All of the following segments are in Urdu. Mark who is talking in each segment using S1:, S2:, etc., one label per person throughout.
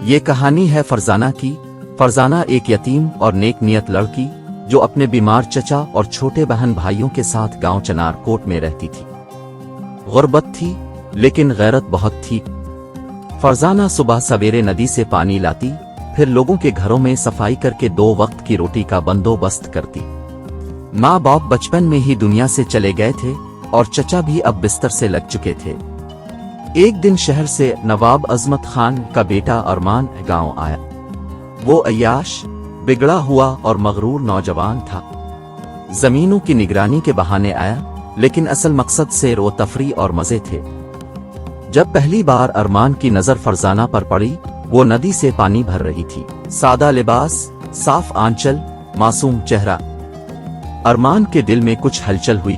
S1: یہ کہانی ہے فرزانہ کی۔ فرزانہ ایک یتیم اور نیک نیت لڑکی جو اپنے بیمار چچا اور چھوٹے بہن بھائیوں کے ساتھ گاؤں چنار کوٹ میں رہتی تھی۔ غربت تھی لیکن غیرت بہت تھی۔ فرزانہ صبح سویرے ندی سے پانی لاتی، پھر لوگوں کے گھروں میں صفائی کر کے 2 وقت کی روٹی کا بندوبست کرتی۔ ماں باپ بچپن میں ہی دنیا سے چلے گئے تھے اور چچا بھی اب بستر سے لگ چکے تھے۔ ایک دن شہر سے نواب عظمت خان کا بیٹا ارمان گاؤں آیا۔ وہ عیاش، بگڑا ہوا اور مغرور نوجوان تھا۔ زمینوں کی نگرانی کے بہانے آیا، لیکن اصل مقصد سیر و تفریح اور مزے تھے۔ جب پہلی بار ارمان کی نظر فرزانہ پر پڑی، وہ ندی سے پانی بھر رہی تھی۔ سادہ لباس، صاف آنچل، معصوم چہرہ۔ ارمان کے دل میں کچھ ہلچل ہوئی۔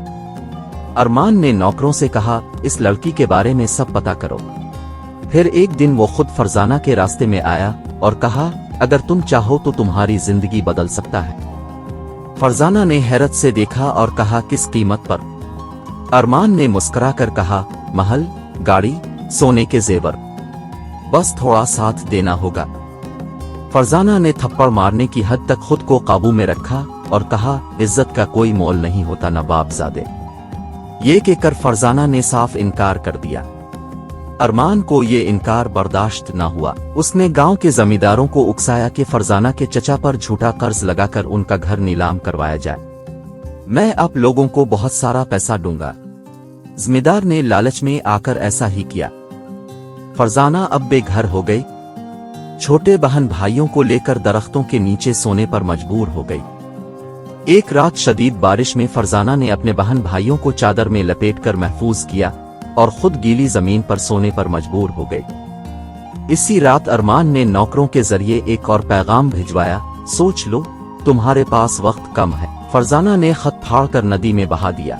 S1: ارمان نے نوکروں سے کہا، اس لڑکی کے بارے میں سب پتہ کرو۔ پھر ایک دن وہ خود فرزانہ کے راستے میں آیا اور کہا، اگر تم چاہو تو تمہاری زندگی بدل سکتا ہے۔ فرزانہ نے حیرت سے دیکھا اور کہا، کس قیمت پر؟ ارمان نے مسکرا کر کہا، محل، گاڑی، سونے کے زیور، بس تھوڑا ساتھ دینا ہوگا۔ فرزانہ نے تھپڑ مارنے کی حد تک خود کو قابو میں رکھا اور کہا، عزت کا کوئی مول نہیں ہوتا نواب زادے۔ یہ کہہ کر فرزانہ نے صاف انکار کر دیا۔ ارمان کو یہ انکار برداشت نہ ہوا۔ اس نے گاؤں کے زمینداروں کو اکسایا کہ فرزانہ کے چچا پر جھوٹا قرض لگا کر ان کا گھر نیلام کروایا جائے۔ میں آپ لوگوں کو بہت سارا پیسہ دوں گا۔ زمیندار نے لالچ میں آ کر ایسا ہی کیا۔ فرزانہ اب بے گھر ہو گئی۔ چھوٹے بہن بھائیوں کو لے کر درختوں کے نیچے سونے پر مجبور ہو گئی۔ ایک رات شدید بارش میں فرزانہ نے اپنے بہن بھائیوں کو چادر میں لپیٹ کر محفوظ کیا اور خود گیلی زمین پر سونے پر مجبور ہو گئی۔ اسی رات ارمان نے نوکروں کے ذریعے ایک اور پیغام بھجوایا، سوچ لو، تمہارے پاس وقت کم ہے۔ فرزانہ نے خط پھاڑ کر ندی میں بہا دیا۔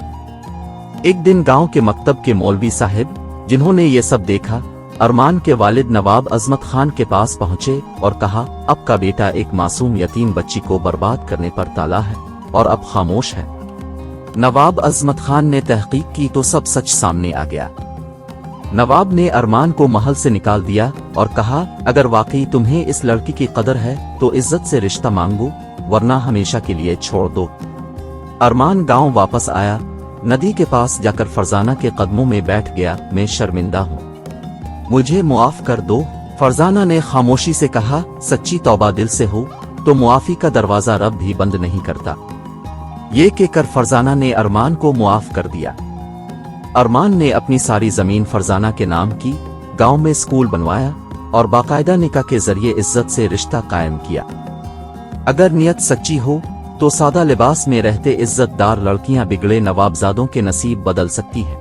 S1: ایک دن گاؤں کے مکتب کے مولوی صاحب، جنہوں نے یہ سب دیکھا، ارمان کے والد نواب عظمت خان کے پاس پہنچے اور کہا، اب کا بیٹا ایک معصوم یتیم بچی کو برباد کرنے پر تالا ہے اور اب خاموش ہے۔ نواب عظمت خان نے تحقیق کی تو سب سچ سامنے آ گیا۔ نواب نے ارمان کو محل سے نکال دیا اور کہا، اگر واقعی تمہیں اس لڑکی کی قدر ہے تو عزت سے رشتہ مانگو، ورنہ ہمیشہ کے لیے چھوڑ دو۔ ارمان گاؤں واپس آیا، ندی کے پاس جا کر فرزانہ کے قدموں میں بیٹھ گیا، میں شرمندہ ہوں، مجھے معاف کر دو۔ فرزانہ نے خاموشی سے کہا، سچی توبہ دل سے ہو تو معافی کا دروازہ رب بھی بند نہیں کرتا۔ یہ کہہ کر فرزانہ نے ارمان کو معاف کر دیا۔ ارمان نے اپنی ساری زمین فرزانہ کے نام کی، گاؤں میں اسکول بنوایا اور باقاعدہ نکاح کے ذریعے عزت سے رشتہ قائم کیا۔ اگر نیت سچی ہو تو سادہ لباس میں رہتے عزت دار لڑکیاں بگڑے نوابزادوں کے نصیب بدل سکتی ہیں۔